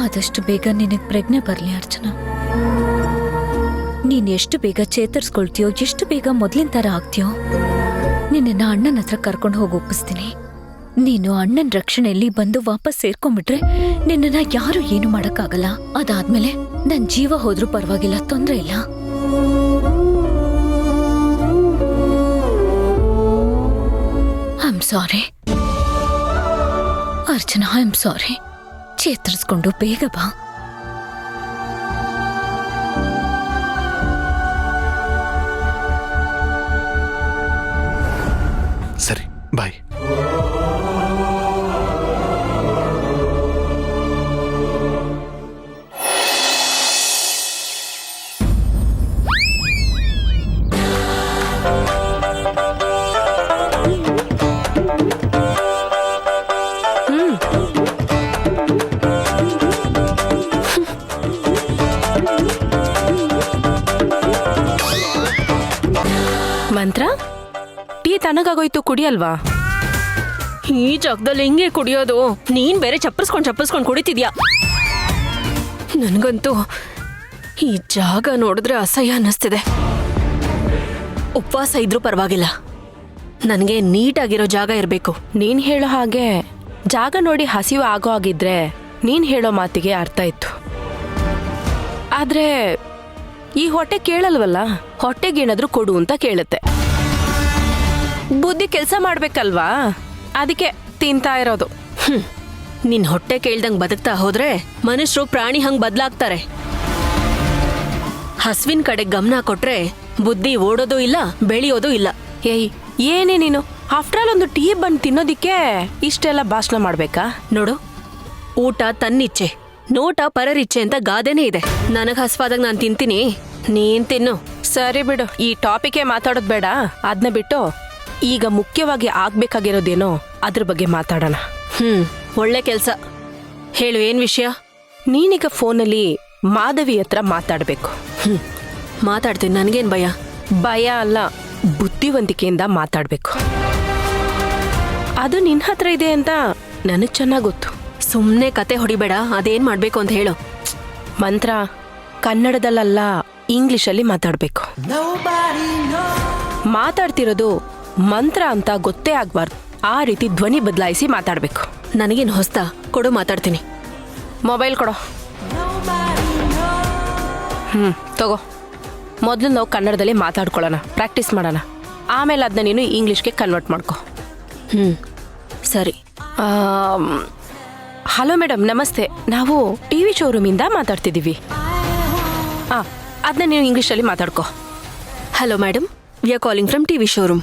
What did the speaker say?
ಆದಷ್ಟು ಬೇಗ ನಿನಗೆ ಪ್ರಜ್ಞೆ ಬರಲಿ ಅರ್ಚನಾ. ನೀನ್ ಎಷ್ಟು ಬೇಗ ಚೇತರಿಸ್ಕೊಳ್ತೀಯೋ, ಎಷ್ಟು ಬೇಗ ಮೊದ್ಲಿನ ತರ ಆಗ್ತೀಯೋ, ನಿನ್ನ ಅಣ್ಣನ ಹತ್ರ ಕರ್ಕೊಂಡು ಹೋಗಿ ಒಪ್ಪಿಸ್ತೀನಿ. ನೀನು ಅಣ್ಣನ ರಕ್ಷಣೆಯಲ್ಲಿ ಬಂದು ವಾಪಸ್ ಸೇರ್ಕೊಂಡ್ಬಿಟ್ರೆ ನಿನ್ನ ಯಾರು ಏನು ಮಾಡಕ್ಕಾಗಲ್ಲ. ಅದಾದ್ಮೇಲೆ ನನ್ ಜೀವ ಹೋದ್ರೂ ಪರವಾಗಿಲ್ಲ, ತೊಂದ್ರೆ ಇಲ್ಲ. I am sorry Archana, I am sorry. ಚೇತರಿಸ್ಕೊಂಡು ಬೇಗ ಬಾ. ಸರಿ, ಬಾಯ್. ಮಂತ್ರ, ಟೀ ತನಗಾಗೋಯ್ತು, ಕುಡಿಯಲ್ವಾ? ಈ ಜಾಗದಲ್ಲಿ ಹೆಂಗೆ ಕುಡಿಯೋದು? ನೀನ್ ಬೇರೆ ಚಪ್ಪರ್ಸ್ಕೊಂಡ್ ಕುಡಿತಿದ್ಯಾ. ನನ್ಗಂತೂ ಈ ಜಾಗ ನೋಡಿದ್ರೆ ಅಸಹ್ಯ ಅನ್ನಿಸ್ತಿದೆ. ಉಪವಾಸ ಇದ್ರೂ ಪರವಾಗಿಲ್ಲ, ನನಗೆ ನೀಟಾಗಿರೋ ಜಾಗ ಇರಬೇಕು. ನೀನ್ ಹೇಳೋ ಹಾಗೆ ಜಾಗ ನೋಡಿ ಹಸಿವು ಆಗೋ ಆಗಿದ್ರೆ ನೀನ್ ಹೇಳೋ ಮಾತಿಗೆ ಅರ್ಥ ಇತ್ತು. ಆದ್ರೆ ಈ ಹೊಟ್ಟೆ ಕೇಳಲ್ವಲ್ಲ, ಹೊಟ್ಟೆಗೇನಾದ್ರೂ ಕೊಡು ಅಂತ ಕೇಳುತ್ತೆ. ಬುದ್ಧಿ ಕೆಲಸ ಮಾಡ್ಬೇಕಲ್ವಾ, ಅದಕ್ಕೆ ತಿಂತಾ ಇರೋದು. ನಿನ್ ಹೊಟ್ಟೆ ಕೇಳ್ದಂಗ್ ಬದುಕ್ತಾ ಹೋದ್ರೆ ಮನುಷ್ಯರು ಪ್ರಾಣಿ ಹಂಗ್ ಬದ್ಲಾಗ್ತಾರೆ. ಹಸ್ವಿನ ಕಡೆ ಗಮನ ಕೊಟ್ರೆ ಬುದ್ಧಿ ಓಡೋದು ಇಲ್ಲ, ಬೆಳೆಯೋದು ಇಲ್ಲ. ಏಯ್, ಏನೇ ನೀನು? ಆಫ್ಟರ್ ಆಲ್ ಒಂದು ಟೀ ಬಂದು ತಿನ್ನೋದಿಕ್ಕೆ ಇಷ್ಟೆಲ್ಲ ಭಾಷಣ ಮಾಡ್ಬೇಕಾ? ನೋಡು, ಊಟ ತನ್ನಿಚ್ಛೆ, ನೋಟ ಪರರಿಚ್ಛೆ ಅಂತ ಗಾದೆನೇ ಇದೆ. ನನಗ್ ಹಸ್ವಾದಾಗ ನಾನು ತಿಂತೀನಿ, ನೀನ್ ತಿನ್ನು. ಸರಿ ಬಿಡು, ಈ ಟಾಪಿಕೇ ಮಾತಾಡೋದು ಬೇಡ. ಅದನ್ನ ಬಿಟ್ಟು ಈಗ ಮುಖ್ಯವಾಗಿ ಆಗ್ಬೇಕಾಗಿರೋದೇನೋ ಅದ್ರ ಬಗ್ಗೆ ಮಾತಾಡೋಣ. ಒಳ್ಳೆ ಕೆಲ್ಸ. ಹೇಳು, ಏನ್ ವಿಷಯ? ನೀನೀಗ ಫೋನಲ್ಲಿ ಮಾಧವಿ ಹತ್ರ ಮಾತಾಡ್ಬೇಕು. ಮಾತಾಡ್ತೀನಿ, ನನ್ಗೇನ್ ಭಯ? ಭಯ ಅಲ್ಲ, ಬುದ್ಧಿವಂತಿಕೆಯಿಂದ ಮಾತಾಡ್ಬೇಕು. ಅದು ನಿನ್ನ ಹತ್ರ ಇದೆ ಅಂತ ನನಗ್ ಚೆನ್ನಾಗ್ ಗೊತ್ತು. ಸುಮ್ನೆ ಕತೆ ಹೊಡಿಬೇಡ, ಅದೇನ್ ಮಾಡ್ಬೇಕು ಅಂತ ಹೇಳು. ಮಂತ್ರ ಕನ್ನಡದಲ್ಲ, ಇಂಗ್ಲಿಷಲ್ಲಿ ಮಾತಾಡ್ಬೇಕು. ಮಾತಾಡ್ತಿರೋದು ಮಂತ್ರ ಅಂತ ಗೊತ್ತೇ ಆಗ್ಬಾರ್ದು, ಆ ರೀತಿ ಧ್ವನಿ ಬದಲಾಯಿಸಿ ಮಾತಾಡ್ಬೇಕು. ನನಗೇನು ಹೊಸ್ತಾ? ಕೊಡು, ಮಾತಾಡ್ತೀನಿ. ಮೊಬೈಲ್ ಕೊಡೋ. ತಗೋ. ಮೊದಲು ನಾವು ಕನ್ನಡದಲ್ಲಿ ಮಾತಾಡ್ಕೊಳ್ಳೋಣ, ಪ್ರಾಕ್ಟೀಸ್ ಮಾಡೋಣ. ಆಮೇಲೆ ಅದನ್ನ ನೀನು ಇಂಗ್ಲೀಷ್ಗೆ ಕನ್ವರ್ಟ್ ಮಾಡ್ಕೊ. ಸರಿ. ಹಲೋ ಮೇಡಮ್, ನಮಸ್ತೆ. ನಾವು ಟಿವಿ ಶೋರೂಮಿಂದ ಮಾತಾಡ್ತಿದ್ದೀವಿ. ಅದನ್ನ ನೀವು ಇಂಗ್ಲೀಷಲ್ಲಿ ಮಾತಾಡ್ಕೊ. Hello madam, we are calling from TV showroom.